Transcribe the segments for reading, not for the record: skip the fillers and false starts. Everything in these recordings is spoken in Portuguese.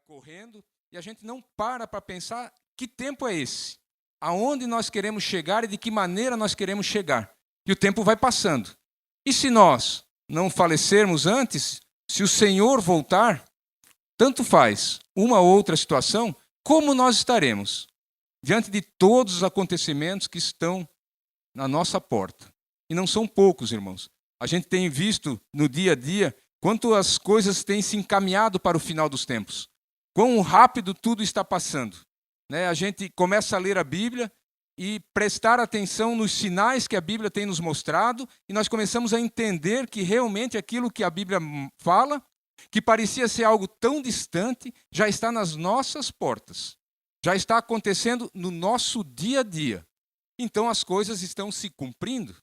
correndo e a gente não para pensar que tempo é esse, aonde nós queremos chegar e de que maneira nós queremos chegar. E o tempo vai passando. E se nós não falecermos antes, se o Senhor voltar, tanto faz uma ou outra situação, como nós estaremos diante de todos os acontecimentos que estão na nossa porta. E não são poucos, irmãos. A gente tem visto no dia a dia quanto as coisas têm se encaminhado para o final dos tempos. Quão rápido tudo está passando. A gente começa a ler a Bíblia e prestar atenção nos sinais que a Bíblia tem nos mostrado, e nós começamos a entender que realmente aquilo que a Bíblia fala, que parecia ser algo tão distante, já está nas nossas portas. Já está acontecendo no nosso dia a dia. Então as coisas estão se cumprindo.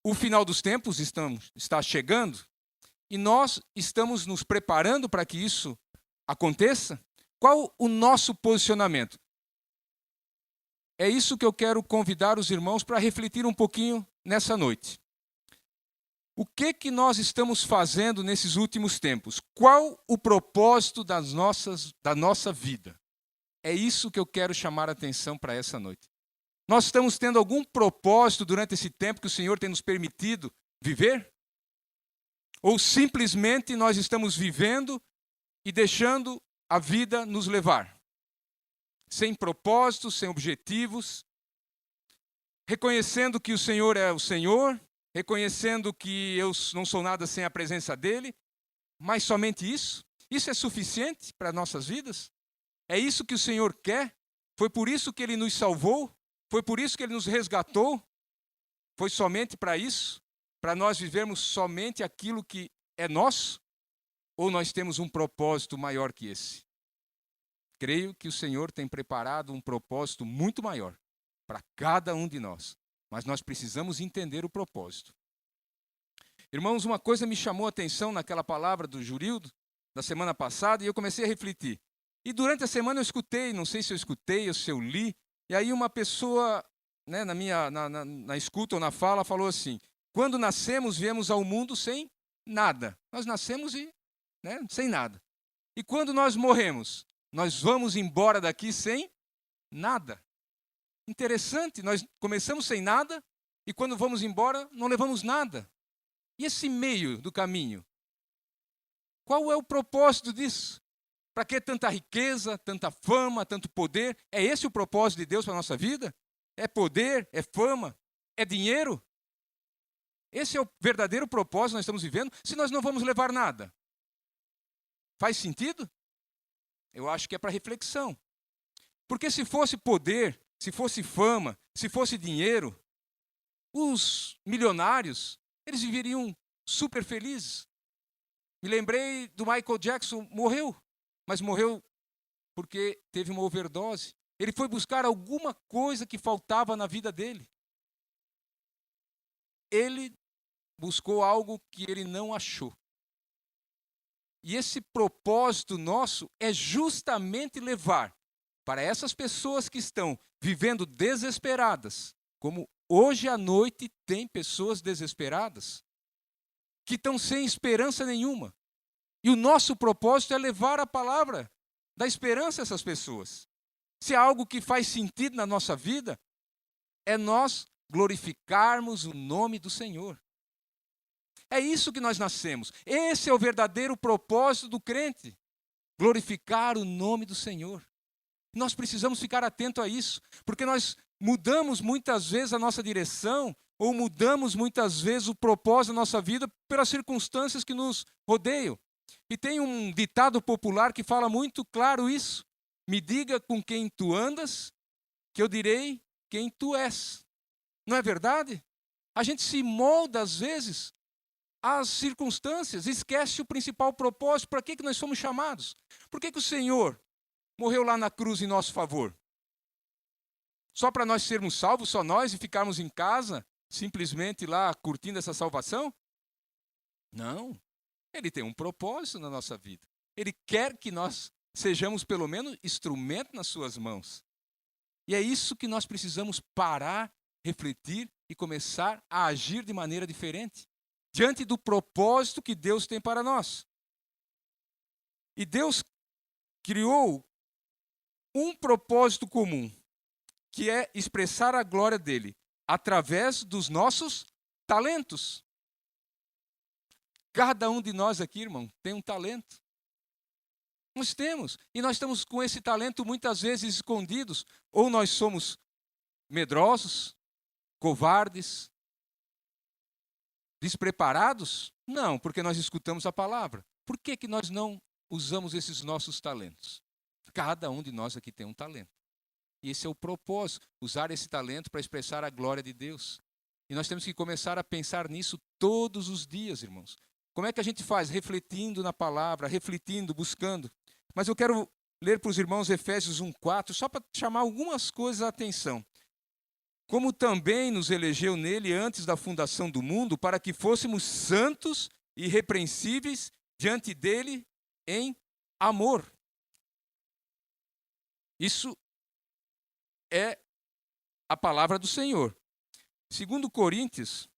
O final dos tempos está chegando e nós estamos nos preparando para que isso aconteça. Qual o nosso posicionamento? É isso que eu quero convidar os irmãos para refletir um pouquinho nessa noite. O que nós estamos fazendo nesses últimos tempos? Qual o propósito da nossa vida? É isso que eu quero chamar a atenção para essa noite. Nós estamos tendo algum propósito durante esse tempo que o Senhor tem nos permitido viver? Ou simplesmente nós estamos vivendo e deixando a vida nos levar? Sem propósitos, sem objetivos, reconhecendo que o Senhor é o Senhor, reconhecendo que eu não sou nada sem a presença dEle, mas somente isso? Isso é suficiente para nossas vidas? É isso que o Senhor quer? Foi por isso que Ele nos salvou? Foi por isso que Ele nos resgatou? Foi somente para isso? Para nós vivermos somente aquilo que é nosso? Ou nós temos um propósito maior que esse? Creio que o Senhor tem preparado um propósito muito maior para cada um de nós. Mas nós precisamos entender o propósito. Irmãos, uma coisa me chamou a atenção naquela palavra do Jurildo, da semana passada, e eu comecei a refletir. E durante a semana eu escutei, não sei se eu escutei ou se eu li, e aí uma pessoa, na escuta ou na fala, falou assim: quando nascemos, viemos ao mundo sem nada. Nós nascemos sem nada. E quando nós morremos, nós vamos embora daqui sem nada. Interessante, nós começamos sem nada, e quando vamos embora, não levamos nada. E esse meio do caminho? Qual é o propósito disso? Para que tanta riqueza, tanta fama, tanto poder? É esse o propósito de Deus para a nossa vida? É poder? É fama? É dinheiro? Esse é o verdadeiro propósito que nós estamos vivendo, se nós não vamos levar nada. Faz sentido? Eu acho que é para reflexão. Porque se fosse poder, se fosse fama, se fosse dinheiro, os milionários, eles viveriam super felizes. Me lembrei do Michael Jackson, morreu. Mas morreu porque teve uma overdose. Ele foi buscar alguma coisa que faltava na vida dele. Ele buscou algo que ele não achou. E esse propósito nosso é justamente levar para essas pessoas que estão vivendo desesperadas, como hoje à noite tem pessoas desesperadas, que estão sem esperança nenhuma. E o nosso propósito é levar a palavra da esperança a essas pessoas. Se há algo que faz sentido na nossa vida, é nós glorificarmos o nome do Senhor. É isso que nós nascemos. Esse é o verdadeiro propósito do crente. Glorificar o nome do Senhor. Nós precisamos ficar atento a isso, porque nós mudamos muitas vezes a nossa direção, ou mudamos muitas vezes o propósito da nossa vida pelas circunstâncias que nos rodeiam. E tem um ditado popular que fala muito claro isso. Me diga com quem tu andas, que eu direi quem tu és. Não é verdade? A gente se molda, às vezes, às circunstâncias, esquece o principal propósito. Para que nós somos chamados? Por que o Senhor morreu lá na cruz em nosso favor? Só para nós sermos salvos, só nós, e ficarmos em casa, simplesmente lá curtindo essa salvação? Não. Ele tem um propósito na nossa vida. Ele quer que nós sejamos, pelo menos, instrumento nas suas mãos. E é isso que nós precisamos parar, refletir e começar a agir de maneira diferente, diante do propósito que Deus tem para nós. E Deus criou um propósito comum, que é expressar a glória dele através dos nossos talentos. Cada um de nós aqui, irmão, tem um talento. Nós temos. E nós estamos com esse talento muitas vezes escondidos. Ou nós somos medrosos, covardes, despreparados? Não, porque nós escutamos a palavra. Por que que nós não usamos esses nossos talentos? Cada um de nós aqui tem um talento. E esse é o propósito, usar esse talento para expressar a glória de Deus. E nós temos que começar a pensar nisso todos os dias, irmãos. Como é que a gente faz? Refletindo na palavra, refletindo, buscando. Mas eu quero ler para os irmãos Efésios 1:4, só para chamar algumas coisas a atenção. Como também nos elegeu nele antes da fundação do mundo, para que fôssemos santos e irrepreensíveis diante dele em amor. Isso é a palavra do Senhor. 2 Coríntios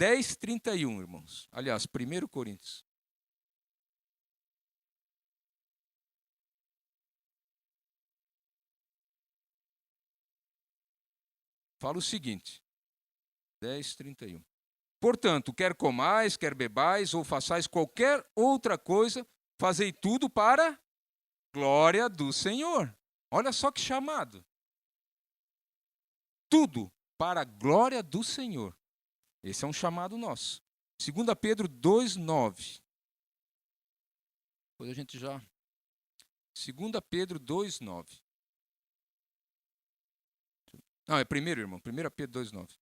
10:31, irmãos. Aliás, 1 Coríntios. Fala o seguinte, 10:31. Portanto, quer comais, quer bebais, ou façais qualquer outra coisa, fazei tudo para a glória do Senhor. Olha só que chamado. Tudo para a glória do Senhor. Esse é um chamado nosso. 2 Pedro 2:9. Depois a gente já... 2 Pedro 2:9. Não, é primeiro, irmão. 1 Pedro 2:9.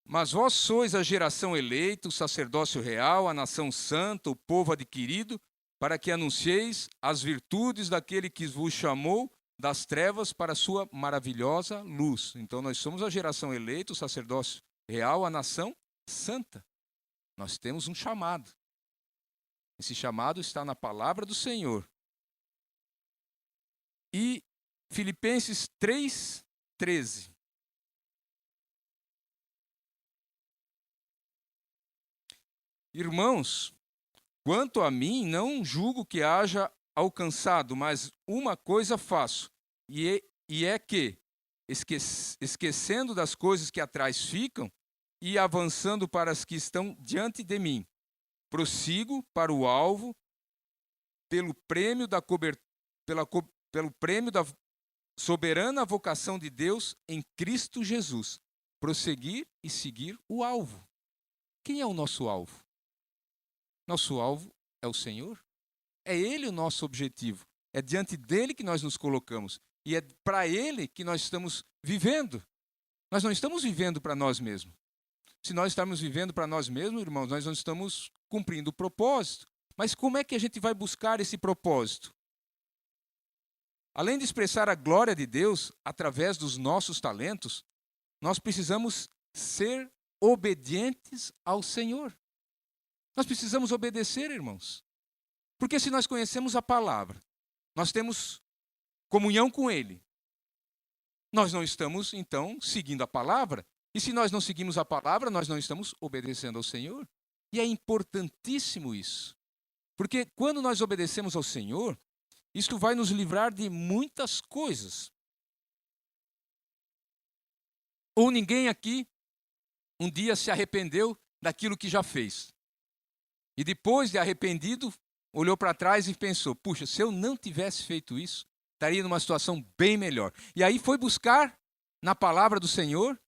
Mas vós sois a geração eleita, o sacerdócio real, a nação santa, o povo adquirido, para que anuncieis as virtudes daquele que vos chamou das trevas para a sua maravilhosa luz. Então nós somos a geração eleita, o sacerdócio real, a nação santa. Nós temos um chamado. Esse chamado está na palavra do Senhor. E Filipenses 3:13. Irmãos, quanto a mim, não julgo que haja alcançado, mas uma coisa faço, e é que, esquecendo das coisas que atrás ficam e avançando para as que estão diante de mim, prossigo para o alvo pelo prêmio da soberana vocação de Deus em Cristo Jesus. Prosseguir e seguir o alvo. Quem é o nosso alvo? Nosso alvo é o Senhor. É Ele o nosso objetivo. É diante dEle que nós nos colocamos. E é para Ele que nós estamos vivendo. Nós não estamos vivendo para nós mesmos. Se nós estamos vivendo para nós mesmos, irmãos, nós não estamos cumprindo o propósito. Mas como é que a gente vai buscar esse propósito? Além de expressar a glória de Deus através dos nossos talentos, nós precisamos ser obedientes ao Senhor. Nós precisamos obedecer, irmãos. Porque se nós conhecemos a palavra, nós temos comunhão com Ele. Nós não estamos, então, seguindo a palavra. E se nós não seguimos a palavra, nós não estamos obedecendo ao Senhor. E é importantíssimo isso. Porque quando nós obedecemos ao Senhor, isto vai nos livrar de muitas coisas. Ou ninguém aqui um dia se arrependeu daquilo que já fez. E depois de arrependido, olhou para trás e pensou, puxa, se eu não tivesse feito isso, estaria numa situação bem melhor. E aí foi buscar na palavra do Senhor,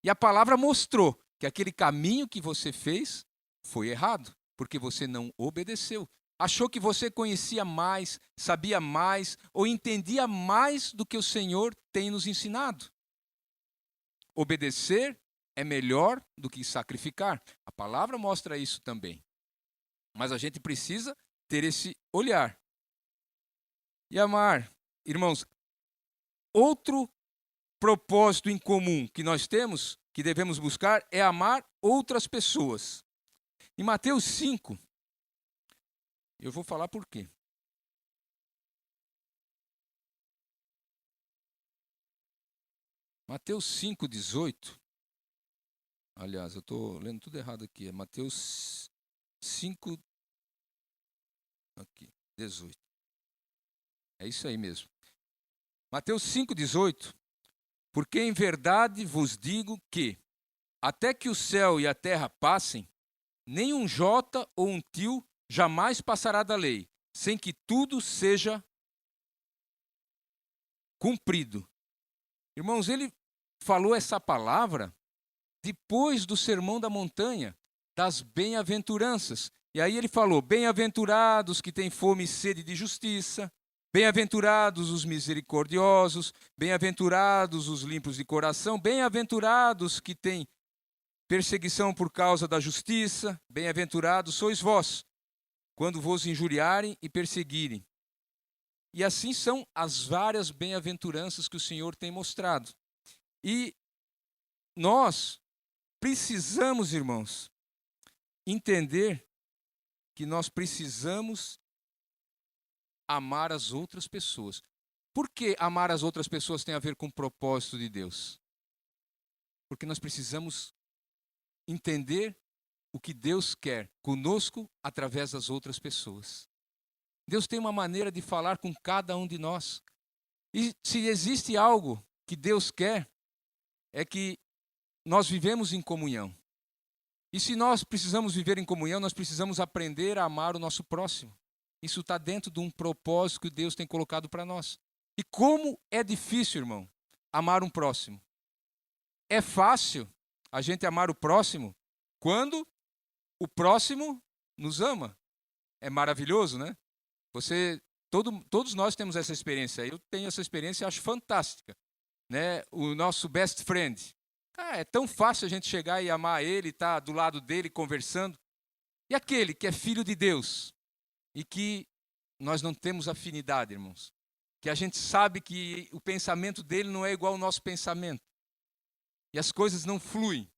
e a palavra mostrou que aquele caminho que você fez foi errado, porque você não obedeceu. Achou que você conhecia mais, sabia mais, ou entendia mais do que o Senhor tem nos ensinado. Obedecer é melhor do que sacrificar. A palavra mostra isso também. Mas a gente precisa ter esse olhar. E amar, irmãos, outro propósito em comum que nós temos, que devemos buscar, é amar outras pessoas. Em Mateus 5, eu vou falar por quê. Mateus 5:18. Aliás, eu estou lendo tudo errado aqui. É Mateus 5. 18. É isso aí mesmo. Mateus 5,18. Porque em verdade vos digo que, até que o céu e a terra passem, nem um jota ou um tio jamais passará da lei, sem que tudo seja cumprido. Irmãos, ele falou essa palavra depois do Sermão da Montanha, das bem-aventuranças. E aí ele falou: bem-aventurados que têm fome e sede de justiça, bem-aventurados os misericordiosos, bem-aventurados os limpos de coração, bem-aventurados que têm perseguição por causa da justiça, bem-aventurados sois vós, quando vos injuriarem e perseguirem. E assim são as várias bem-aventuranças que o Senhor tem mostrado. E nós precisamos, irmãos, entender que nós precisamos amar as outras pessoas. Por que amar as outras pessoas tem a ver com o propósito de Deus? Porque nós precisamos entender o que Deus quer conosco através das outras pessoas. Deus tem uma maneira de falar com cada um de nós. E se existe algo que Deus quer, é que nós vivemos em comunhão. E se nós precisamos viver em comunhão, nós precisamos aprender a amar o nosso próximo. Isso está dentro de um propósito que Deus tem colocado para nós. E como é difícil, irmão, amar um próximo. É fácil a gente amar o próximo quando o próximo nos ama. É maravilhoso, né? Todos nós temos essa experiência. Eu tenho essa experiência e acho fantástica. Né? O nosso best friend. É tão fácil a gente chegar e amar ele, estar do lado dele conversando. E aquele que é filho de Deus e que nós não temos afinidade, irmãos. Que a gente sabe que o pensamento dele não é igual ao nosso pensamento. E as coisas não fluem.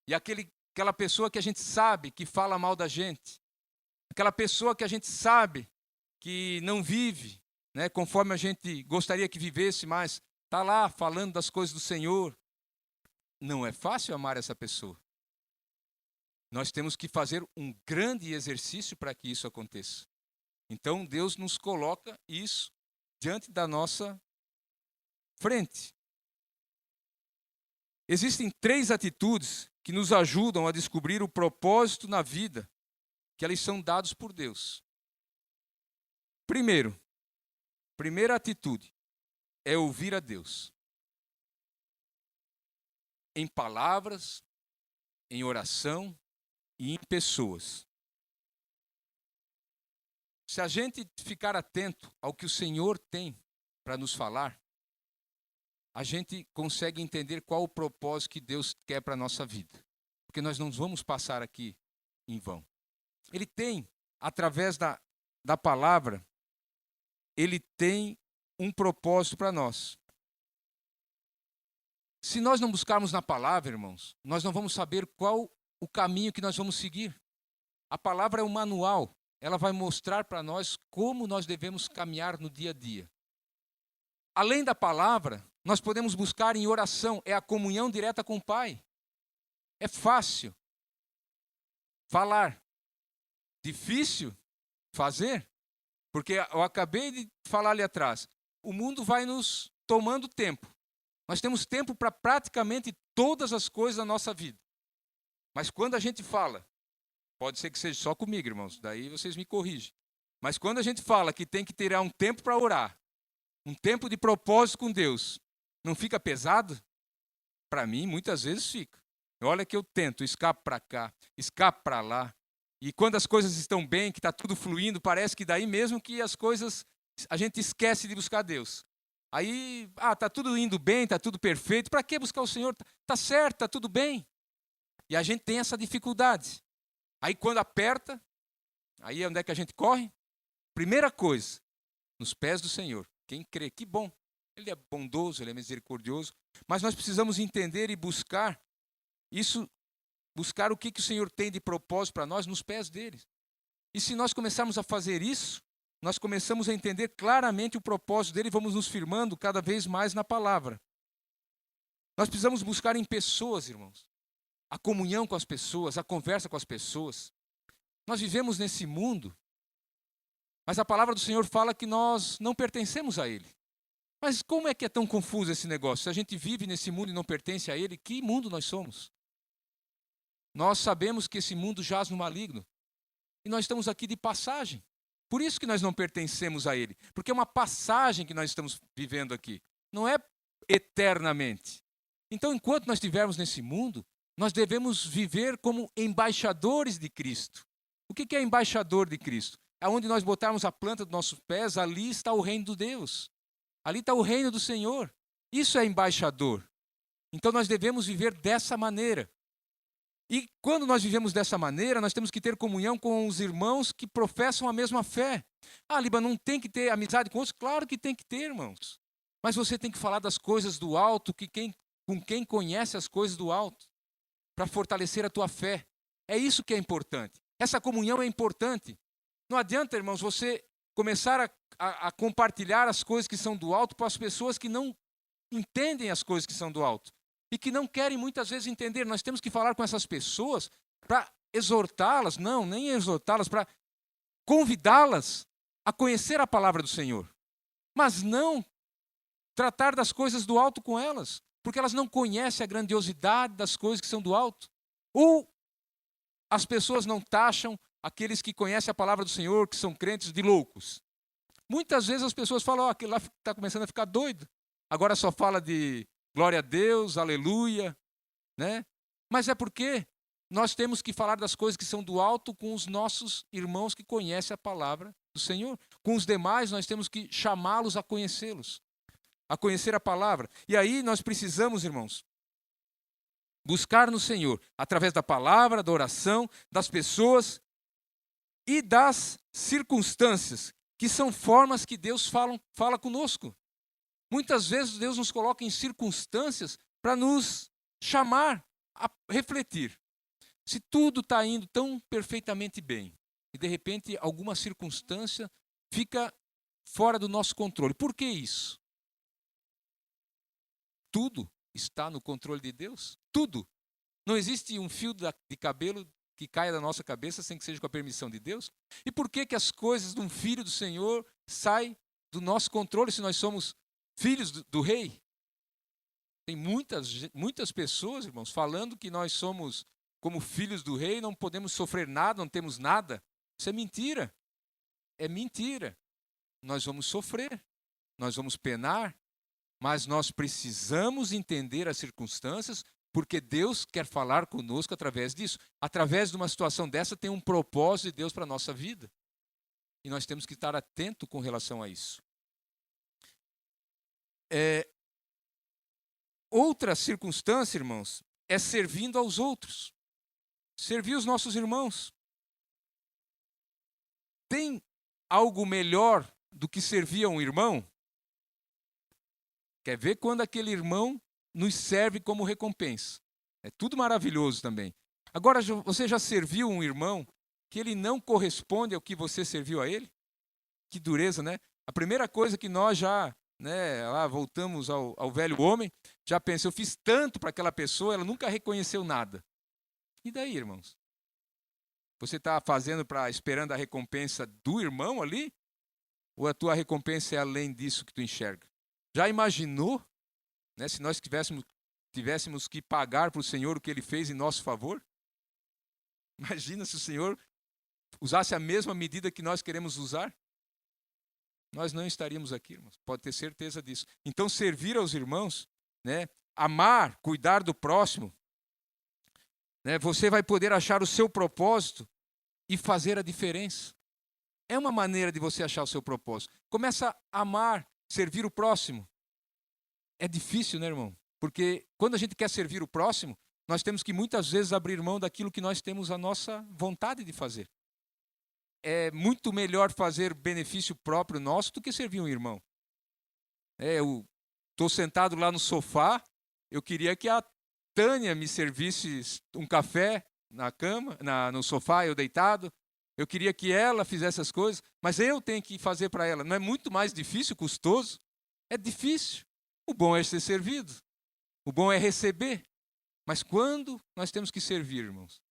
E aquela pessoa que a gente sabe que fala mal da gente. Aquela pessoa que a gente sabe que não vive, né, conforme a gente gostaria que vivesse, mas está lá falando das coisas do Senhor. Não é fácil amar essa pessoa. Nós temos que fazer um grande exercício para que isso aconteça. Então, Deus nos coloca isso diante da nossa frente. Existem 3 atitudes que nos ajudam a descobrir o propósito na vida, que eles são dados por Deus. Primeira atitude é ouvir a Deus. Em palavras, em oração e em pessoas. Se a gente ficar atento ao que o Senhor tem para nos falar, a gente consegue entender qual o propósito que Deus quer para a nossa vida. Porque nós não vamos passar aqui em vão. Ele tem, através da palavra, ele tem um propósito para nós. Se nós não buscarmos na palavra, irmãos, nós não vamos saber qual o caminho que nós vamos seguir. A palavra é um manual. Ela vai mostrar para nós como nós devemos caminhar no dia a dia. Além da palavra, nós podemos buscar em oração. É a comunhão direta com o Pai. É fácil falar. Difícil fazer. Porque eu acabei de falar ali atrás. O mundo vai nos tomando tempo. Nós temos tempo para praticamente todas as coisas da nossa vida. Mas quando a gente fala, pode ser que seja só comigo, irmãos, daí vocês me corrigem. Mas quando a gente fala que tem que tirar um tempo para orar, um tempo de propósito com Deus, não fica pesado? Para mim, muitas vezes fica. Olha que eu tento, escapo para cá, escapo para lá. E quando as coisas estão bem, que está tudo fluindo, parece que daí mesmo que as coisas, a gente esquece de buscar Deus. Aí, está tudo indo bem, está tudo perfeito, para que buscar o Senhor? Está certo, está tudo bem. E a gente tem essa dificuldade. Aí quando aperta, aí onde é que a gente corre? Primeira coisa, nos pés do Senhor. Quem crê, que bom. Ele é bondoso, ele é misericordioso. Mas nós precisamos entender e buscar isso, buscar o que o Senhor tem de propósito para nós nos pés dele. E se nós começarmos a fazer isso, nós começamos a entender claramente o propósito dele e vamos nos firmando cada vez mais na palavra. Nós precisamos buscar em pessoas, irmãos. A comunhão com as pessoas, a conversa com as pessoas. Nós vivemos nesse mundo Mas a palavra do Senhor fala que nós não pertencemos a Ele. Mas como é que é tão confuso esse negócio? Se a gente vive nesse mundo e não pertence a Ele, que mundo nós somos? Nós sabemos que esse mundo jaz no maligno. E nós estamos aqui de passagem. Por isso que nós não pertencemos a Ele. Porque é uma passagem que nós estamos vivendo aqui. Não é eternamente. Então, enquanto nós estivermos nesse mundo, nós devemos viver como embaixadores de Cristo. O que é embaixador de Cristo? Aonde nós botarmos a planta dos nossos pés, ali está o reino de Deus. Ali está o reino do Senhor. Isso é embaixador. Então nós devemos viver dessa maneira. E quando nós vivemos dessa maneira, nós temos que ter comunhão com os irmãos que professam a mesma fé. Ah, Liba, não tem que ter amizade com outros? Claro que tem que ter, irmãos. Mas você tem que falar das coisas do alto, com quem conhece as coisas do alto, para fortalecer a tua fé. É isso que é importante. Essa comunhão é importante. Não adianta, irmãos, você começar a compartilhar as coisas que são do alto para as pessoas que não entendem as coisas que são do alto. E que não querem muitas vezes entender. Nós temos que falar com essas pessoas para exortá-las, não, nem exortá-las, para convidá-las a conhecer a palavra do Senhor. Mas não tratar das coisas do alto com elas, porque elas não conhecem a grandiosidade das coisas que são do alto. Ou as pessoas não taxam aqueles que conhecem a palavra do Senhor, que são crentes, de loucos. Muitas vezes as pessoas falam, aquele lá está começando a ficar doido. Agora só fala de glória a Deus, aleluia, né? Mas é porque nós temos que falar das coisas que são do alto com os nossos irmãos que conhecem a palavra do Senhor. Com os demais, nós temos que chamá-los a conhecê-los, a conhecer a palavra. E aí nós precisamos, irmãos, buscar no Senhor, através da palavra, da oração, das pessoas e das circunstâncias, que são formas que Deus fala conosco. Muitas vezes Deus nos coloca em circunstâncias para nos chamar a refletir. Se tudo está indo tão perfeitamente bem, e de repente alguma circunstância fica fora do nosso controle. Por que isso? Tudo está no controle de Deus. Tudo. Não existe um fio de cabelo que caia da nossa cabeça sem que seja com a permissão de Deus. E por que as coisas de um filho do Senhor saem do nosso controle se nós somos filhos do rei? Tem muitas pessoas, irmãos, falando que nós somos como filhos do rei, não podemos sofrer nada, não temos nada. Isso é mentira. É mentira. Nós vamos sofrer, nós vamos penar, mas nós precisamos entender as circunstâncias, porque Deus quer falar conosco através disso. Através de uma situação dessa, tem um propósito de Deus para a nossa vida. E nós temos que estar atentos com relação a isso. Outra circunstância, irmãos, é servindo aos outros. Servir os nossos irmãos. Tem algo melhor do que servir a um irmão? Quer ver quando aquele irmão nos serve como recompensa? É tudo maravilhoso também. Agora, você já serviu um irmão que ele não corresponde ao que você serviu a ele? Que dureza, né? A primeira coisa que nós já, lá voltamos ao velho homem, já pensei, eu fiz tanto para aquela pessoa, ela nunca reconheceu nada. E daí, irmãos? Você está fazendo esperando a recompensa do irmão ali? Ou a tua recompensa é além disso que tu enxerga? Já imaginou, se nós tivéssemos que pagar para o Senhor o que Ele fez em nosso favor? Imagina se o Senhor usasse a mesma medida que nós queremos usar? Nós não estaríamos aqui, irmãos. Pode ter certeza disso. Então, servir aos irmãos, amar, cuidar do próximo, você vai poder achar o seu propósito e fazer a diferença. É uma maneira de você achar o seu propósito. Começa a amar, servir o próximo. É difícil, né, irmão? Porque quando a gente quer servir o próximo, nós temos que muitas vezes abrir mão daquilo que nós temos a nossa vontade de fazer. É muito melhor fazer benefício próprio nosso do que servir um irmão. Eu estou sentado lá no sofá, eu queria que a Tânia me servisse um café na cama, no sofá, eu deitado. Eu queria que ela fizesse as coisas, mas eu tenho que fazer para ela. Não é muito mais difícil, custoso? É difícil. O bom é ser servido. O bom é receber. Mas quando nós temos que servir, irmãos?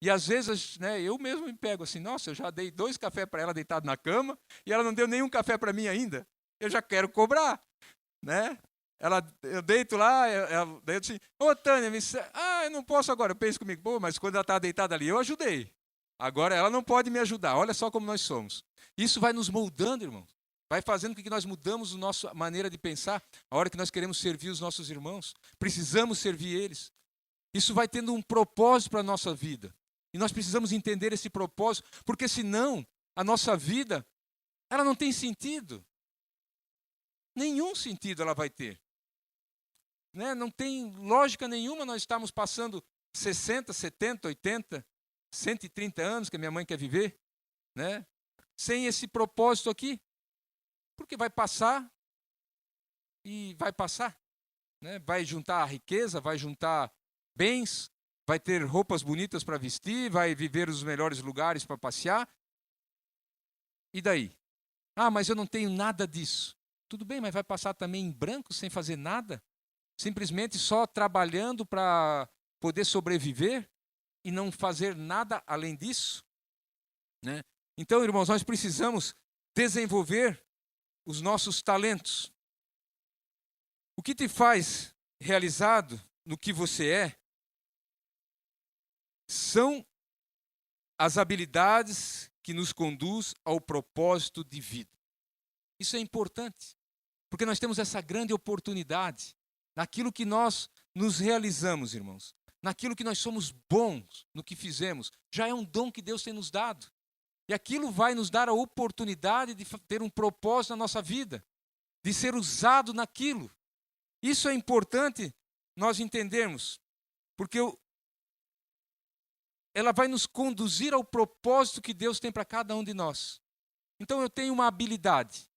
E às vezes, né, eu mesmo me pego assim, nossa, eu já dei 2 cafés para ela deitado na cama e ela não deu nenhum café para mim ainda. Eu já quero cobrar, né? Eu deito lá, daí eu disse, ô Tânia, eu não posso agora. Eu penso comigo, pô, mas quando ela estava deitada ali, eu ajudei. Agora ela não pode me ajudar. Olha só como nós somos. Isso vai nos moldando, irmãos. Vai fazendo com que nós mudamos a nossa maneira de pensar. A hora que nós queremos servir os nossos irmãos, precisamos servir eles. Isso vai tendo um propósito para a nossa vida. E nós precisamos entender esse propósito, porque senão a nossa vida, ela não tem sentido. Nenhum sentido ela vai ter. Né? Não tem lógica nenhuma nós estamos passando 60, 70, 80, 130 anos que a minha mãe quer viver, né? Sem esse propósito aqui. Porque vai passar e vai passar. Né? Vai juntar a riqueza, vai juntar bens, vai ter roupas bonitas para vestir, vai viver os melhores lugares para passear. E daí? Ah, mas eu não tenho nada disso. Tudo bem, mas vai passar também em branco, sem fazer nada? Simplesmente só trabalhando para poder sobreviver e não fazer nada além disso? Né? Então, irmãos, nós precisamos desenvolver os nossos talentos. O que te faz realizado no que você é são as habilidades que nos conduz ao propósito de vida. Isso é importante, porque nós temos essa grande oportunidade naquilo que nós nos realizamos, irmãos. Naquilo que nós somos bons no que fizemos. Já é um dom que Deus tem nos dado. E aquilo vai nos dar a oportunidade de ter um propósito na nossa vida, de ser usado naquilo. Isso é importante nós entendermos, porque ela vai nos conduzir ao propósito que Deus tem para cada um de nós. Então eu tenho uma habilidade,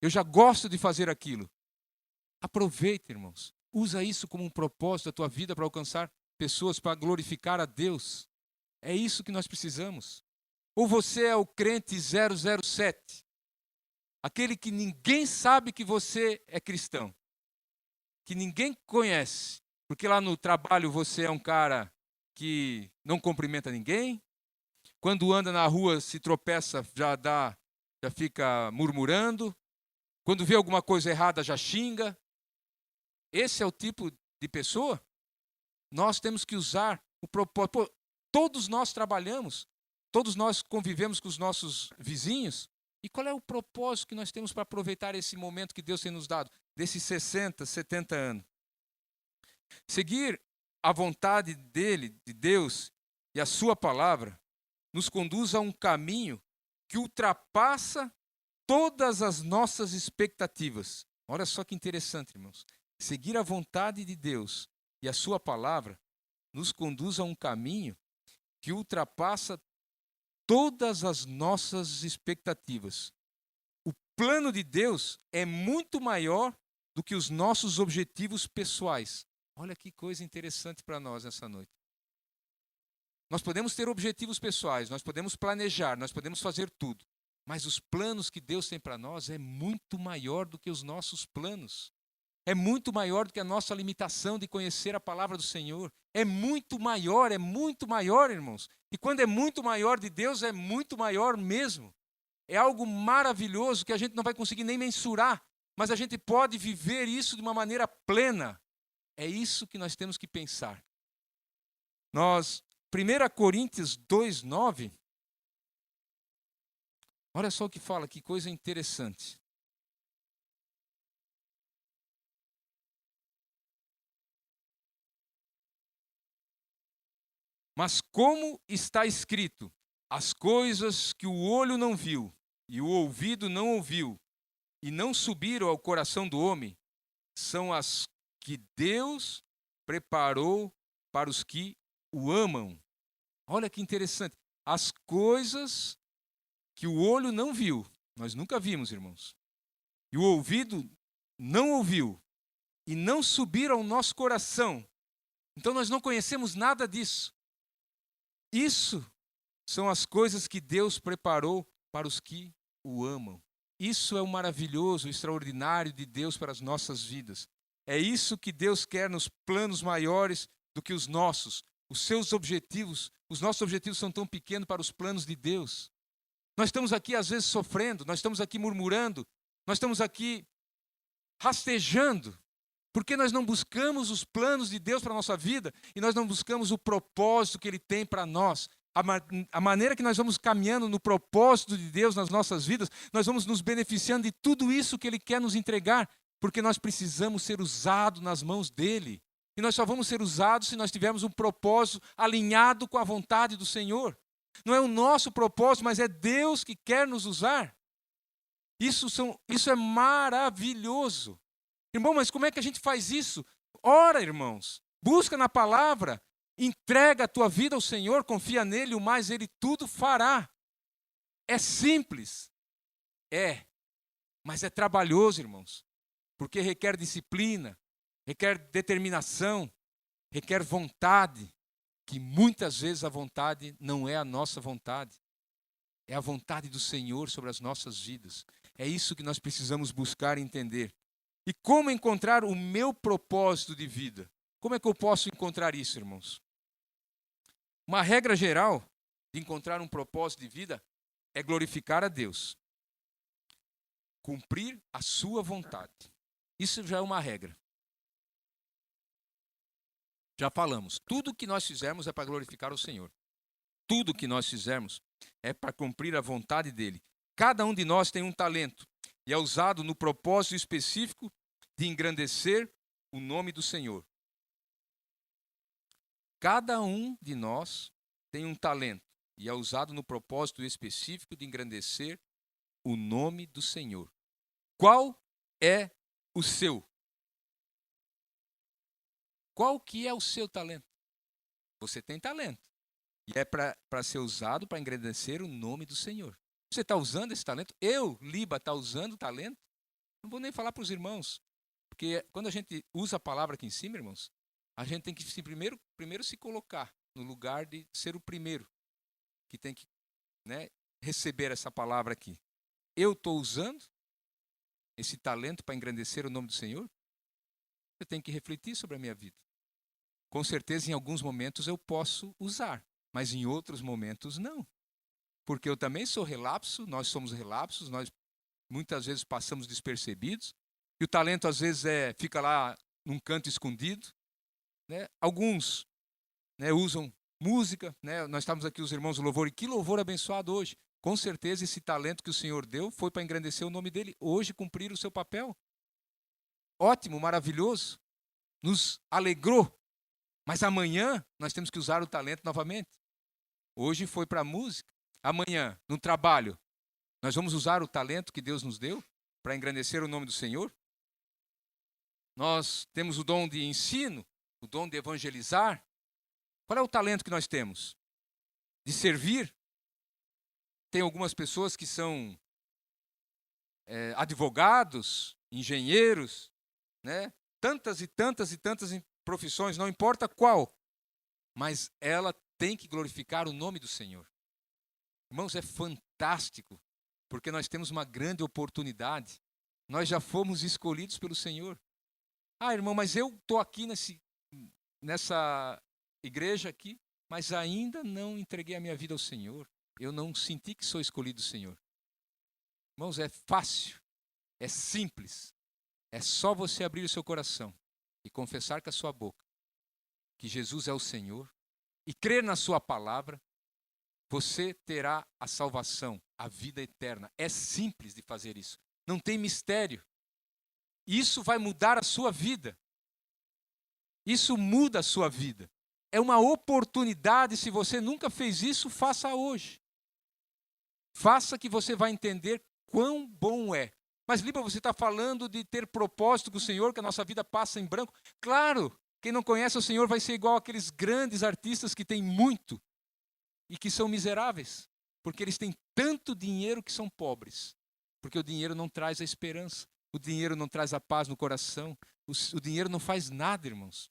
eu já gosto de fazer aquilo. Aproveita, irmãos, usa isso como um propósito da tua vida para alcançar pessoas, para glorificar a Deus. É isso que nós precisamos. Ou você é o crente 007, aquele que ninguém sabe que você é cristão, que ninguém conhece, porque lá no trabalho você é um cara que não cumprimenta ninguém, quando anda na rua se tropeça, já fica murmurando, quando vê alguma coisa errada já xinga. Esse é o tipo de pessoa? Nós temos que usar o propósito. Pô, todos nós trabalhamos, todos nós convivemos com os nossos vizinhos. E qual é o propósito que nós temos para aproveitar esse momento que Deus tem nos dado, desses 60, 70 anos? Seguir a vontade dele, de Deus, e a sua palavra, nos conduz a um caminho que ultrapassa todas as nossas expectativas. Olha só que interessante, irmãos. Seguir a vontade de Deus e a sua palavra nos conduz a um caminho que ultrapassa todas as nossas expectativas. O plano de Deus é muito maior do que os nossos objetivos pessoais. Olha que coisa interessante para nós nessa noite. Nós podemos ter objetivos pessoais, nós podemos planejar, nós podemos fazer tudo. Mas os planos que Deus tem para nós é muito maior do que os nossos planos. É muito maior do que a nossa limitação de conhecer a palavra do Senhor. É muito maior, irmãos. E quando é muito maior de Deus, é muito maior mesmo. É algo maravilhoso que a gente não vai conseguir nem mensurar, mas a gente pode viver isso de uma maneira plena. É isso que nós temos que pensar. 1 Coríntios 2:9, olha só o que fala, que coisa interessante. Mas como está escrito, as coisas que o olho não viu e o ouvido não ouviu e não subiram ao coração do homem, são as que Deus preparou para os que o amam. Olha que interessante. As coisas que o olho não viu, nós nunca vimos, irmãos, e o ouvido não ouviu e não subiram ao nosso coração. Então nós não conhecemos nada disso. Isso são as coisas que Deus preparou para os que o amam. Isso é o maravilhoso, o extraordinário de Deus para as nossas vidas. É isso que Deus quer nos planos maiores do que os nossos. Os seus objetivos Os nossos objetivos são tão pequenos para os planos de Deus. Nós estamos aqui, às vezes, sofrendo, nós estamos aqui murmurando, nós estamos aqui rastejando, porque nós não buscamos os planos de Deus para a nossa vida e nós não buscamos o propósito que Ele tem para nós. A maneira que nós vamos caminhando no propósito de Deus nas nossas vidas, nós vamos nos beneficiando de tudo isso que Ele quer nos entregar, porque nós precisamos ser usados nas mãos dEle. E nós só vamos ser usados se nós tivermos um propósito alinhado com a vontade do Senhor. Não é o nosso propósito, mas é Deus que quer nos usar. Isso é maravilhoso. Irmão, mas como é que a gente faz isso? Ora, irmãos, busca na palavra, entrega a tua vida ao Senhor, confia nele, o mais Ele tudo fará. É simples, mas é trabalhoso, irmãos, porque requer disciplina, requer determinação, requer vontade, que muitas vezes a vontade não é a nossa vontade, é a vontade do Senhor sobre as nossas vidas. É isso que nós precisamos buscar e entender. E como encontrar o meu propósito de vida? Como é que eu posso encontrar isso, irmãos? Uma regra geral de encontrar um propósito de vida é glorificar a Deus. Cumprir a sua vontade. Isso já é uma regra. Já falamos. Tudo que nós fizermos é para glorificar o Senhor. Tudo que nós fizermos é para cumprir a vontade dEle. Cada um de nós tem um talento e é usado no propósito específico de engrandecer o nome do Senhor. Cada um de nós tem um talento e é usado no propósito específico de engrandecer o nome do Senhor. Qual é o seu? Qual que é o seu talento? Você tem talento e é para ser usado para engrandecer o nome do Senhor. Você está usando esse talento? Eu, Liba, está usando o talento? Não vou nem falar para os irmãos, porque quando a gente usa a palavra aqui em cima, irmãos, a gente tem que primeiro se colocar no lugar de ser o primeiro que tem que, receber essa palavra aqui. Eu estou usando esse talento para engrandecer o nome do Senhor? Eu tenho que refletir sobre a minha vida. Com certeza, em alguns momentos eu posso usar, mas em outros momentos não. Porque eu também sou relapso, nós somos relapsos, nós muitas vezes passamos despercebidos, e o talento às vezes fica lá num canto escondido. Alguns usam música, nós estamos aqui os irmãos do louvor, e que louvor abençoado hoje. Com certeza esse talento que o Senhor deu foi para engrandecer o nome dEle, hoje cumprir o seu papel. Ótimo, maravilhoso, nos alegrou, mas amanhã nós temos que usar o talento novamente. Hoje foi para a música, amanhã no trabalho nós vamos usar o talento que Deus nos deu para engrandecer o nome do Senhor. Nós temos o dom de ensino, o dom de evangelizar. Qual é o talento que nós temos? De servir. Tem algumas pessoas que são advogados, engenheiros, tantas e tantas e tantas profissões, não importa qual, mas ela tem que glorificar o nome do Senhor. Irmãos, é fantástico, porque nós temos uma grande oportunidade. Nós já fomos escolhidos pelo Senhor. Ah, irmão, mas eu estou aqui nessa igreja aqui, mas ainda não entreguei a minha vida ao Senhor. Eu não senti que sou escolhido do Senhor. Irmãos, é fácil, é simples. É só você abrir o seu coração e confessar com a sua boca que Jesus é o Senhor e crer na sua palavra, você terá a salvação, a vida eterna. É simples de fazer isso. Não tem mistério. Isso vai mudar a sua vida. Isso muda a sua vida. É uma oportunidade, se você nunca fez isso, faça hoje. Faça que você vai entender quão bom é. Mas, Liba, você está falando de ter propósito com o Senhor, que a nossa vida passa em branco. Claro, quem não conhece o Senhor vai ser igual aqueles grandes artistas que têm muito e que são miseráveis, porque eles têm tanto dinheiro que são pobres. Porque o dinheiro não traz a esperança, o dinheiro não traz a paz no coração, o dinheiro não faz nada, irmãos.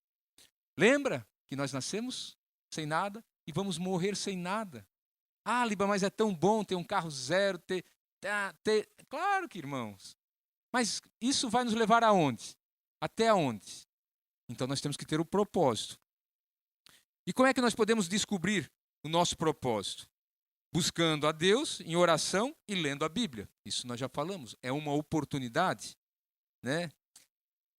Lembra que nós nascemos sem nada e vamos morrer sem nada. Ah, Liba, mas é tão bom ter um carro zero, ter... Claro que, irmãos. Mas isso vai nos levar aonde? Até aonde? Então nós temos que ter o propósito. E como é que nós podemos descobrir o nosso propósito? Buscando a Deus em oração e lendo a Bíblia. Isso nós já falamos. É uma oportunidade, né?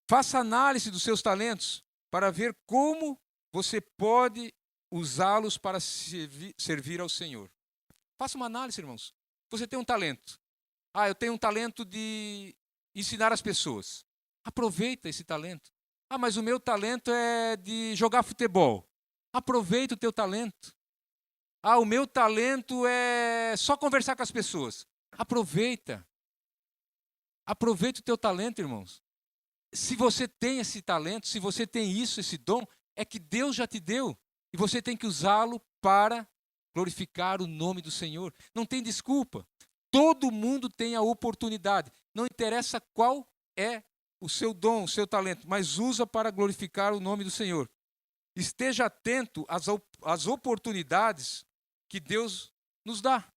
Faça análise dos seus talentos para ver como você pode usá-los para servir ao Senhor. Faça uma análise, irmãos. Você tem um talento. Eu tenho um talento de ensinar as pessoas. Aproveita esse talento. Mas o meu talento é de jogar futebol. Aproveita o teu talento. O meu talento é só conversar com as pessoas. Aproveita. Aproveita o teu talento, irmãos. Se você tem esse talento, se você tem isso, esse dom, é que Deus já te deu. E você tem que usá-lo para glorificar o nome do Senhor. Não tem desculpa. Todo mundo tem a oportunidade. Não interessa qual é o seu dom, o seu talento, mas usa para glorificar o nome do Senhor. Esteja atento às oportunidades que Deus nos dá.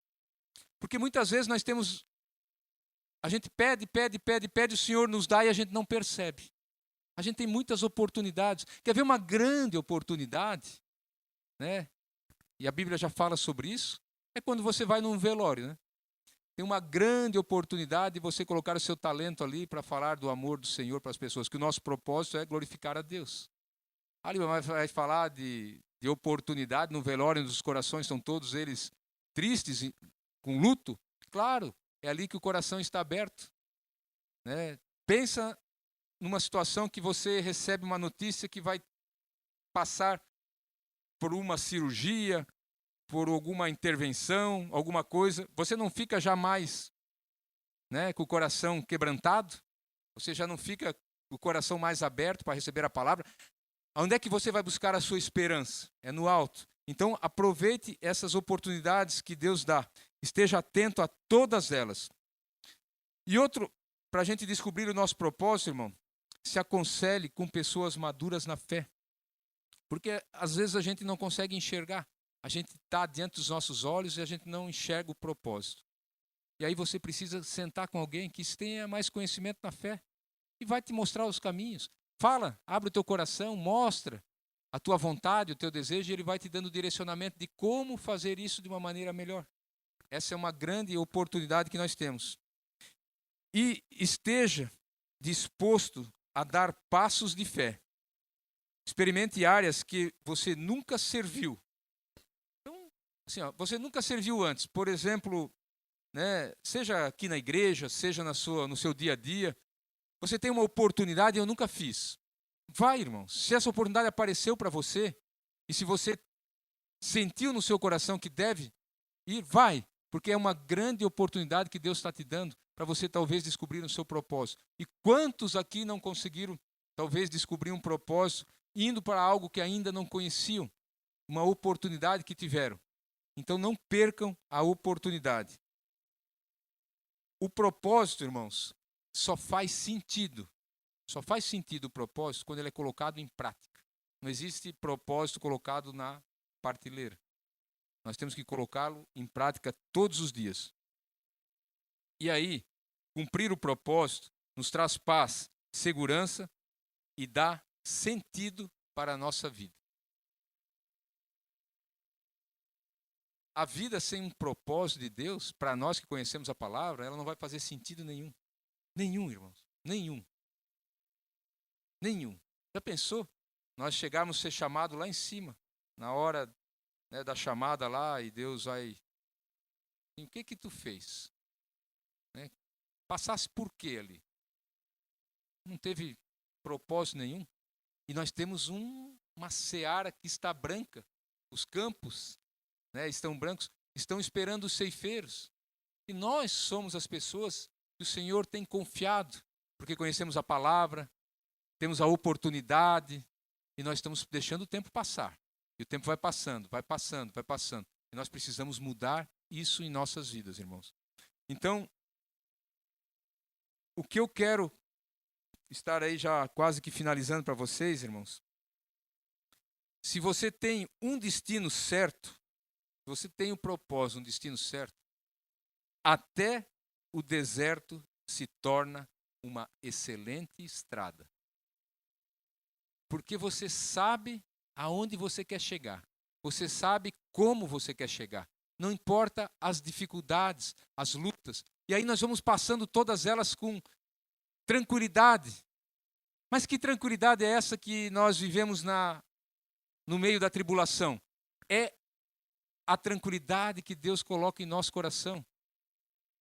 Porque muitas vezes a gente pede, o Senhor nos dá e a gente não percebe. A gente tem muitas oportunidades. Quer ver uma grande oportunidade? Né? E a Bíblia já fala sobre isso. É quando você vai num velório, né? Tem uma grande oportunidade de você colocar o seu talento ali para falar do amor do Senhor para as pessoas, que o nosso propósito é glorificar a Deus. Ali vai falar de oportunidade no velório, onde os corações estão todos eles tristes, com luto. Claro, é ali que o coração está aberto. Né? Pensa numa situação que você recebe uma notícia que vai passar por uma cirurgia, por alguma intervenção, alguma coisa. Você não fica jamais, né, com o coração quebrantado? Você já não fica com o coração mais aberto para receber a palavra? Onde é que você vai buscar a sua esperança? É no alto. Então, aproveite essas oportunidades que Deus dá. Esteja atento a todas elas. E outro, para a gente descobrir o nosso propósito, irmão, se aconselhe com pessoas maduras na fé. Porque, às vezes, a gente não consegue enxergar. A gente está diante dos nossos olhos e a gente não enxerga o propósito. E aí você precisa sentar com alguém que tenha mais conhecimento na fé e vai te mostrar os caminhos. Fala, abre o teu coração, mostra a tua vontade, o teu desejo, e ele vai te dando direcionamento de como fazer isso de uma maneira melhor. Essa é uma grande oportunidade que nós temos. E esteja disposto a dar passos de fé. Experimente áreas que você nunca serviu. Então, assim, você nunca serviu antes. Por exemplo, né, seja aqui na igreja, seja no seu dia a dia, você tem uma oportunidade e eu nunca fiz. Vai, irmão. Se essa oportunidade apareceu para você, e se você sentiu no seu coração que deve ir, vai. Porque é uma grande oportunidade que Deus está te dando para você talvez descobrir o seu propósito. E quantos aqui não conseguiram talvez descobrir um propósito indo para algo que ainda não conheciam? Uma oportunidade que tiveram. Então não percam a oportunidade. O propósito, irmãos, só faz sentido o propósito quando ele é colocado em prática. Não existe propósito colocado na prateleira. Nós temos que colocá-lo em prática todos os dias. E aí, cumprir o propósito nos traz paz, segurança e dá sentido para a nossa vida. A vida sem um propósito de Deus, para nós que conhecemos a palavra, ela não vai fazer sentido nenhum. Nenhum, irmãos. Nenhum. Já pensou? Nós chegarmos a ser chamados lá em cima, na hora, né, da chamada lá, e Deus vai... O que tu fez? Né? Passasse por quê ali? Não teve propósito nenhum. E nós temos uma seara que está branca. Os campos, né, estão brancos, estão esperando os ceifeiros. E nós somos as pessoas que o Senhor tem confiado, porque conhecemos a palavra, temos a oportunidade, e nós estamos deixando o tempo passar. E o tempo vai passando. E nós precisamos mudar isso em nossas vidas, irmãos. Então, o que eu quero estar aí já quase que finalizando para vocês, irmãos. Se você tem um destino certo, se você tem um propósito, um destino certo, até o deserto se torna uma excelente estrada. Porque você sabe aonde você quer chegar. Você sabe como você quer chegar. Não importa as dificuldades, as lutas. E aí nós vamos passando todas elas com tranquilidade. Mas que tranquilidade é essa que nós vivemos no meio da tribulação? É a tranquilidade que Deus coloca em nosso coração.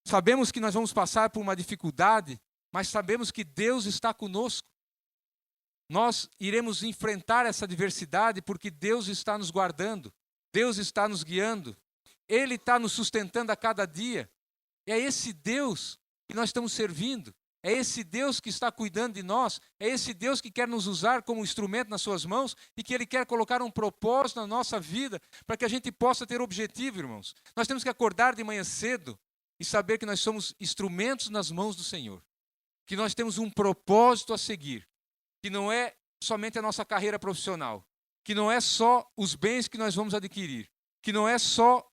Sabemos que nós vamos passar por uma dificuldade, mas sabemos que Deus está conosco. Nós iremos enfrentar essa adversidade porque Deus está nos guardando, Deus está nos guiando, Ele está nos sustentando a cada dia. É esse Deus que nós estamos servindo, é esse Deus que está cuidando de nós, é esse Deus que quer nos usar como instrumento nas suas mãos e que Ele quer colocar um propósito na nossa vida para que a gente possa ter objetivo, irmãos. Nós temos que acordar de manhã cedo e saber que nós somos instrumentos nas mãos do Senhor, que nós temos um propósito a seguir, que não é somente a nossa carreira profissional, que não é só os bens que nós vamos adquirir, que não é só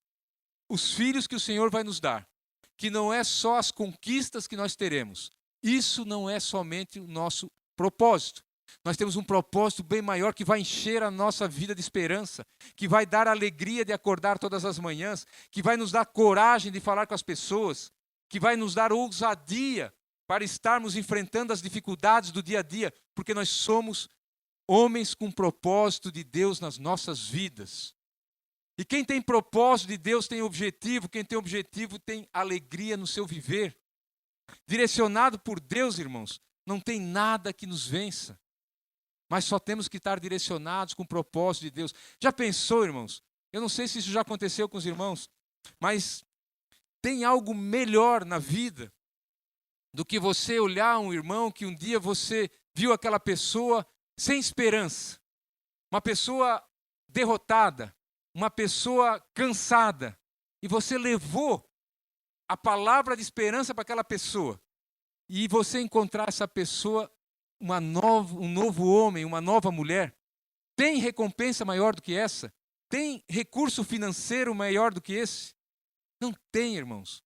os filhos que o Senhor vai nos dar, que não é só as conquistas que nós teremos. Isso não é somente o nosso propósito. Nós temos um propósito bem maior que vai encher a nossa vida de esperança, que vai dar alegria de acordar todas as manhãs, que vai nos dar coragem de falar com as pessoas, que vai nos dar ousadia para estarmos enfrentando as dificuldades do dia a dia, porque nós somos homens com propósito de Deus nas nossas vidas. E quem tem propósito de Deus tem objetivo, quem tem objetivo tem alegria no seu viver. Direcionado por Deus, irmãos, não tem nada que nos vença. Mas só temos que estar direcionados com o propósito de Deus. Já pensou, irmãos? Eu não sei se isso já aconteceu com os irmãos, mas tem algo melhor na vida do que você olhar um irmão que um dia você viu aquela pessoa sem esperança, uma pessoa derrotada, uma pessoa cansada, e você levou a palavra de esperança para aquela pessoa, e você encontrar essa pessoa um novo homem, uma nova mulher. Tem recompensa maior do que essa? Tem recurso financeiro maior do que esse? Não tem, irmãos,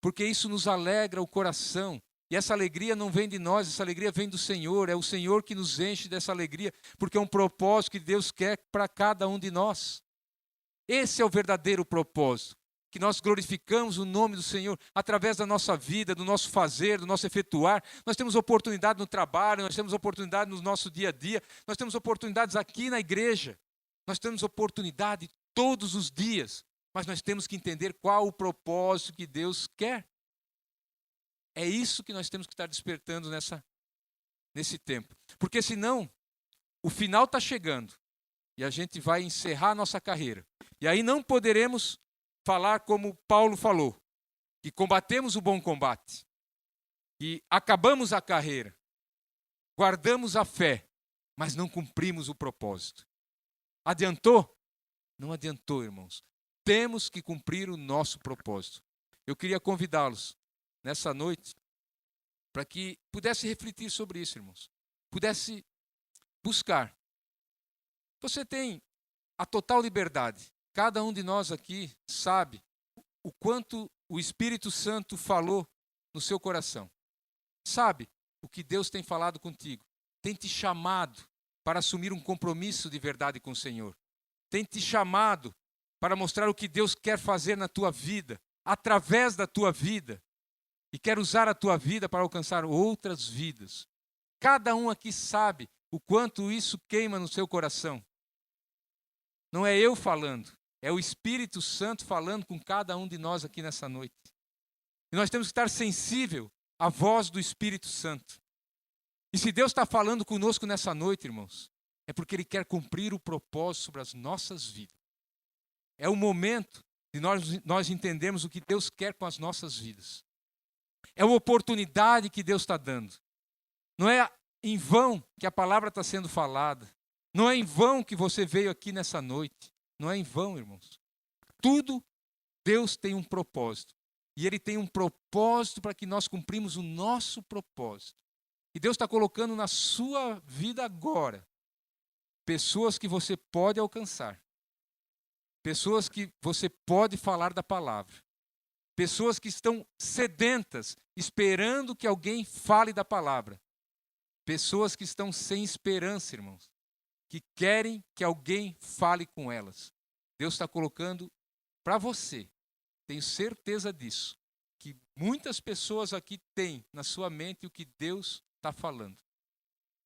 porque isso nos alegra o coração. E essa alegria não vem de nós, essa alegria vem do Senhor. É o Senhor que nos enche dessa alegria, porque é um propósito que Deus quer para cada um de nós. Esse é o verdadeiro propósito, que nós glorificamos o nome do Senhor através da nossa vida, do nosso fazer, do nosso efetuar. Nós temos oportunidade no trabalho, nós temos oportunidade no nosso dia a dia, nós temos oportunidades aqui na igreja, nós temos oportunidade todos os dias, mas nós temos que entender qual o propósito que Deus quer. É isso que nós temos que estar despertando nesse tempo. Porque senão, o final está chegando e a gente vai encerrar a nossa carreira. E aí não poderemos falar como Paulo falou, que combatemos o bom combate, que acabamos a carreira, guardamos a fé, mas não cumprimos o propósito. Adiantou? Não adiantou, irmãos. Temos que cumprir o nosso propósito. Eu queria convidá-los nessa noite, para que pudesse refletir sobre isso, irmãos. Pudesse buscar. Você tem a total liberdade. Cada um de nós aqui sabe o quanto o Espírito Santo falou no seu coração. Sabe o que Deus tem falado contigo. Tem te chamado para assumir um compromisso de verdade com o Senhor. Tem te chamado para mostrar o que Deus quer fazer na tua vida, através da tua vida. E quer usar a tua vida para alcançar outras vidas. Cada um aqui sabe o quanto isso queima no seu coração. Não é eu falando, é o Espírito Santo falando com cada um de nós aqui nessa noite. E nós temos que estar sensível à voz do Espírito Santo. E se Deus está falando conosco nessa noite, irmãos, é porque Ele quer cumprir o propósito sobre as nossas vidas. É o momento de nós entendermos o que Deus quer com as nossas vidas. É uma oportunidade que Deus está dando. Não é em vão que a palavra está sendo falada. Não é em vão que você veio aqui nessa noite. Não é em vão, irmãos. Tudo, Deus tem um propósito. E Ele tem um propósito para que nós cumprimos o nosso propósito. E Deus está colocando na sua vida agora pessoas que você pode alcançar. Pessoas que você pode falar da palavra. Pessoas que estão sedentas, esperando que alguém fale da palavra. Pessoas que estão sem esperança, irmãos. Que querem que alguém fale com elas. Deus está colocando para você, tenho certeza disso, que muitas pessoas aqui têm na sua mente o que Deus está falando.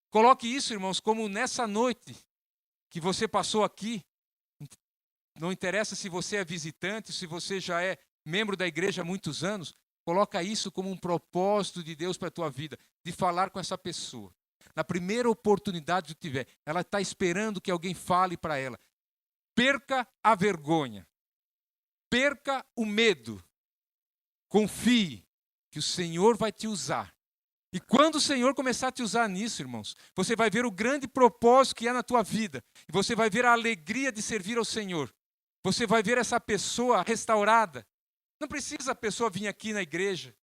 Coloque isso, irmãos, como nessa noite que você passou aqui, não interessa se você é visitante, se você já é membro da igreja há muitos anos, coloca isso como um propósito de Deus para a tua vida, de falar com essa pessoa. Na primeira oportunidade que tiver, ela está esperando que alguém fale para ela. Perca a vergonha, perca o medo, confie que o Senhor vai te usar. E quando o Senhor começar a te usar nisso, irmãos, você vai ver o grande propósito que é na tua vida. E você vai ver a alegria de servir ao Senhor. Você vai ver essa pessoa restaurada. Não precisa a pessoa vir aqui na igreja.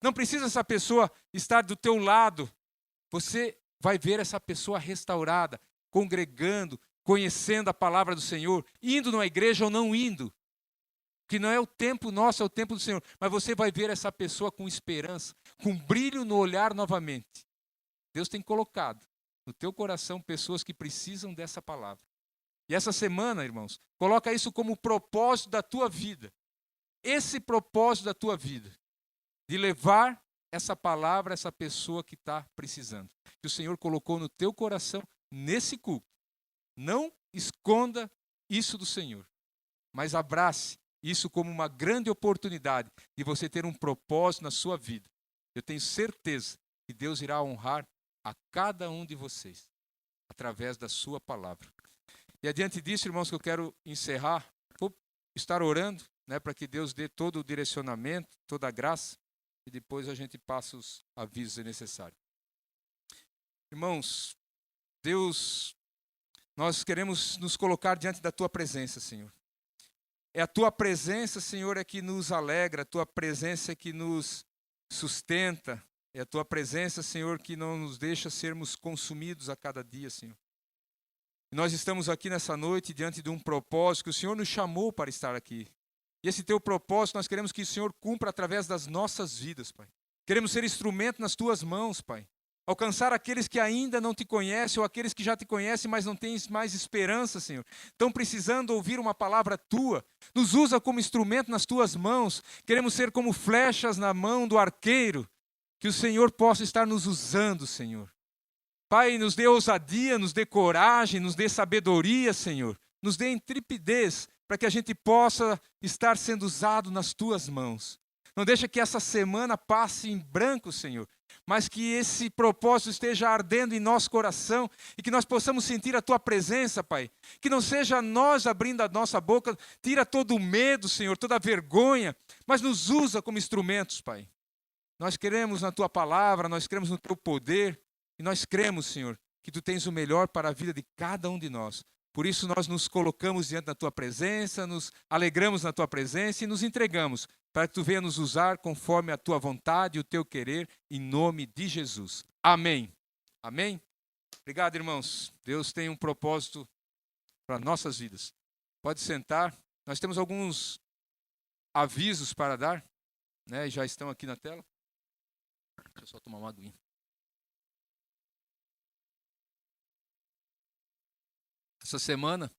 Não precisa essa pessoa estar do teu lado. Você vai ver essa pessoa restaurada, congregando, conhecendo a palavra do Senhor, indo numa igreja ou não indo. Que não é o tempo nosso, é o tempo do Senhor. Mas você vai ver essa pessoa com esperança, com brilho no olhar novamente. Deus tem colocado no teu coração pessoas que precisam dessa palavra. E essa semana, irmãos, coloca isso como propósito da tua vida. Esse propósito da tua vida, de levar essa palavra a essa pessoa que está precisando. Que o Senhor colocou no teu coração nesse culto. Não esconda isso do Senhor, mas abrace isso como uma grande oportunidade de você ter um propósito na sua vida. Eu tenho certeza que Deus irá honrar a cada um de vocês através da sua palavra. E adiante disso, irmãos, que eu quero encerrar, vou estar orando, para que Deus dê todo o direcionamento, toda a graça, e depois a gente passa os avisos necessários. Irmãos, Deus, nós queremos nos colocar diante da tua presença, Senhor. É a tua presença, Senhor, é que nos alegra, a tua presença é que nos sustenta, é a tua presença, Senhor, que não nos deixa sermos consumidos a cada dia, Senhor. E nós estamos aqui nessa noite diante de um propósito que o Senhor nos chamou para estar aqui. E esse teu propósito nós queremos que o Senhor cumpra através das nossas vidas, Pai. Queremos ser instrumento nas tuas mãos, Pai. Alcançar aqueles que ainda não te conhecem ou aqueles que já te conhecem, mas não têm mais esperança, Senhor. Estão precisando ouvir uma palavra tua. Nos usa como instrumento nas tuas mãos. Queremos ser como flechas na mão do arqueiro. Que o Senhor possa estar nos usando, Senhor. Pai, nos dê ousadia, nos dê coragem, nos dê sabedoria, Senhor. Nos dê intrepidez para que a gente possa estar sendo usado nas tuas mãos. Não deixa que essa semana passe em branco, Senhor, mas que esse propósito esteja ardendo em nosso coração e que nós possamos sentir a tua presença, Pai. Que não seja nós abrindo a nossa boca, tira todo o medo, Senhor, toda a vergonha, mas nos usa como instrumentos, Pai. Nós queremos na tua palavra, nós queremos no teu poder. E nós cremos, Senhor, que Tu tens o melhor para a vida de cada um de nós. Por isso nós nos colocamos diante da Tua presença, nos alegramos na Tua presença e nos entregamos para que Tu venha nos usar conforme a Tua vontade e o Teu querer, em nome de Jesus. Amém. Amém? Obrigado, irmãos. Deus tem um propósito para nossas vidas. Pode sentar. Nós temos alguns avisos para dar, já estão aqui na tela. Deixa eu só tomar uma aguinha. Essa semana,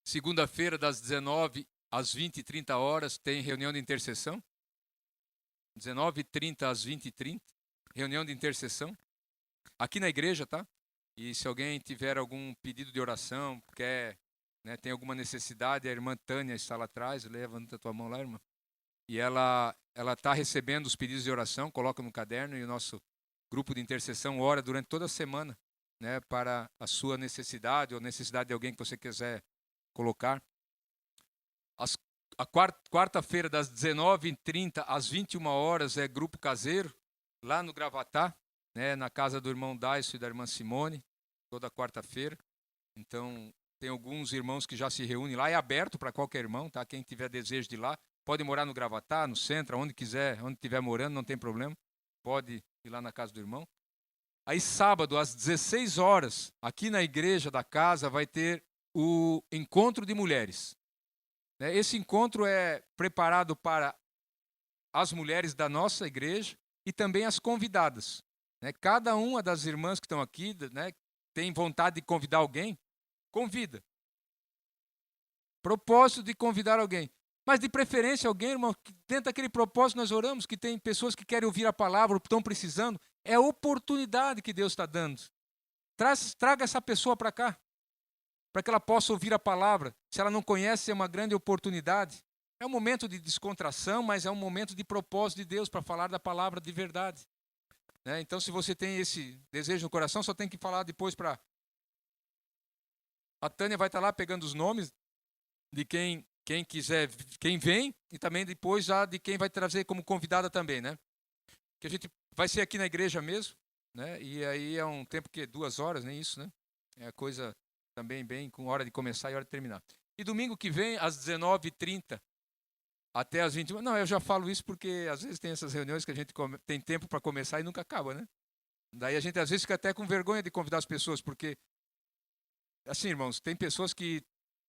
segunda-feira, das 19 às 20h30 horas, tem reunião de intercessão. 19h30 às 20h30, reunião de intercessão. Aqui na igreja, tá? E se alguém tiver algum pedido de oração, quer, tem alguma necessidade, a irmã Tânia está lá atrás, levanta a tua mão lá, irmã. E ela está recebendo os pedidos de oração, coloca no caderno e o nosso grupo de intercessão ora durante toda a semana. Para a sua necessidade ou necessidade de alguém que você quiser colocar. A quarta-feira, das 19h30 às 21 horas, é grupo caseiro, lá no Gravatá, na casa do irmão Daiso e da irmã Simone, toda quarta-feira. Então, tem alguns irmãos que já se reúnem lá, é aberto para qualquer irmão, tá? Quem tiver desejo de ir lá, pode morar no Gravatá, no centro, onde quiser, onde estiver morando, não tem problema, pode ir lá na casa do irmão. Aí, sábado, às 16 horas, aqui na igreja da casa, vai ter o encontro de mulheres. Esse encontro é preparado para as mulheres da nossa igreja e também as convidadas. Cada uma das irmãs que estão aqui, tem vontade de convidar alguém, convida. Propósito de convidar alguém. Mas de preferência alguém, irmão, que dentro daquele propósito nós oramos, que tem pessoas que querem ouvir a palavra, estão precisando. É a oportunidade que Deus está dando. Traga essa pessoa para cá, para que ela possa ouvir a palavra. Se ela não conhece, é uma grande oportunidade. É um momento de descontração, mas é um momento de propósito de Deus para falar da palavra de verdade. Né? Então, se você tem esse desejo no coração, só tem que falar depois para... A Tânia vai estar lá pegando os nomes de quem quiser, quem vem, e também depois já de quem vai trazer como convidada também, né? Que a gente vai ser aqui na igreja mesmo, né? E aí é um tempo que 2 horas, nem isso, né? É a coisa também bem com hora de começar e hora de terminar. E domingo que vem, às 19h30, até às 21h. Não, eu já falo isso porque às vezes tem essas reuniões que a gente tem tempo para começar e nunca acaba, né? Daí a gente às vezes fica até com vergonha de convidar as pessoas, porque, assim, irmãos, tem pessoas que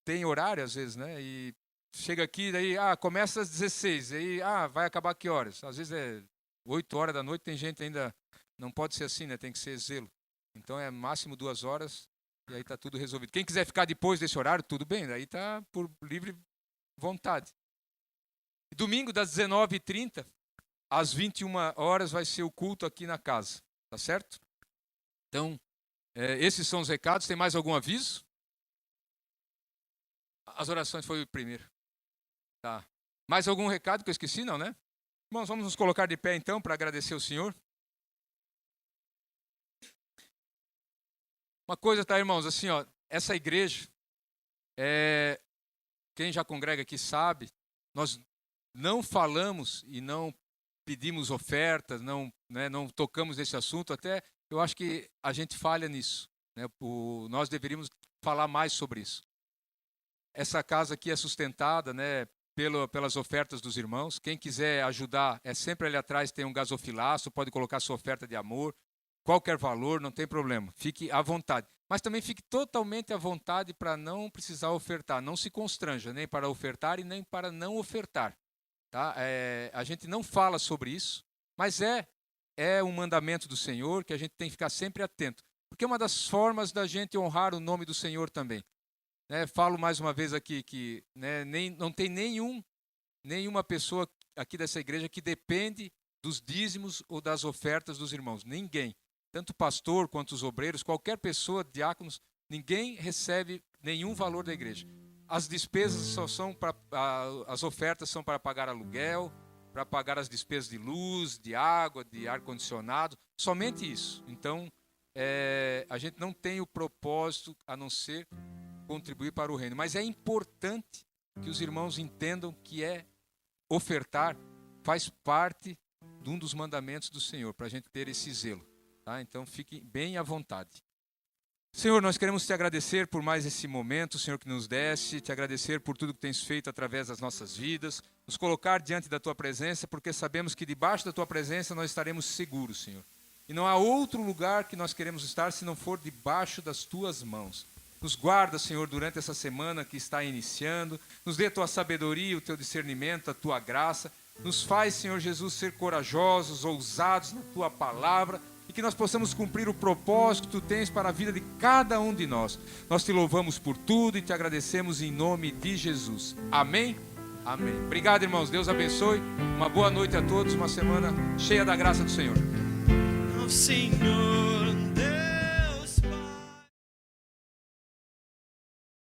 têm horário às vezes, né? E chega aqui, daí, começa às 16, aí, vai acabar que horas? Às vezes é 8 horas da noite, tem gente ainda, não pode ser assim, né? Tem que ser zelo. Então é máximo 2 horas e aí está tudo resolvido. Quem quiser ficar depois desse horário, tudo bem, daí está por livre vontade. Domingo, das 19h30 às 21h vai ser o culto aqui na casa, tá certo? Então, esses são os recados. Tem mais algum aviso? As orações foi o primeiro. Tá. Mais algum recado que eu esqueci, não, né? Irmãos, vamos nos colocar de pé então para agradecer ao Senhor. Uma coisa, tá, irmãos, assim, ó, essa igreja, quem já congrega aqui sabe, nós não falamos e não pedimos ofertas, não tocamos nesse assunto, até eu acho que a gente falha nisso, né? Nós deveríamos falar mais sobre isso. Essa casa aqui é sustentada, né, pelas ofertas dos irmãos. Quem quiser ajudar, sempre ali atrás tem um gasofilaço, pode colocar sua oferta de amor, qualquer valor, não tem problema, fique à vontade. Mas também fique totalmente à vontade para não precisar ofertar, não se constranja, nem para ofertar e nem para não ofertar. Tá? A gente não fala sobre isso, mas é um mandamento do Senhor que a gente tem que ficar sempre atento, porque é uma das formas da gente honrar o nome do Senhor também. Falo mais uma vez aqui que não tem nenhuma pessoa aqui dessa igreja que depende dos dízimos ou das ofertas dos irmãos. Ninguém. Tanto o pastor quanto os obreiros, qualquer pessoa, diáconos, ninguém recebe nenhum valor da igreja. As despesas só são as ofertas são para pagar aluguel, para pagar as despesas de luz, de água, de ar-condicionado, somente isso. Então, a gente não tem o propósito a não ser contribuir para o reino. Mas é importante que os irmãos entendam que ofertar faz parte de um dos mandamentos do Senhor, para a gente ter esse zelo. Tá? Então, fiquem bem à vontade. Senhor, nós queremos te agradecer por mais esse momento, Senhor, que nos deste, te agradecer por tudo que tens feito através das nossas vidas, nos colocar diante da tua presença, porque sabemos que debaixo da tua presença nós estaremos seguros, Senhor. E não há outro lugar que nós queremos estar se não for debaixo das tuas mãos. Nos guarda, Senhor, durante essa semana que está iniciando, nos dê a tua sabedoria, o teu discernimento, a tua graça, nos faz, Senhor Jesus, ser corajosos, ousados na tua palavra, e que nós possamos cumprir o propósito que tu tens para a vida de cada um de nós. Nós te louvamos por tudo e te agradecemos em nome de Jesus. Amém? Amém. Obrigado, irmãos. Deus abençoe. Uma boa noite a todos. Uma semana cheia da graça do Senhor. Senhor.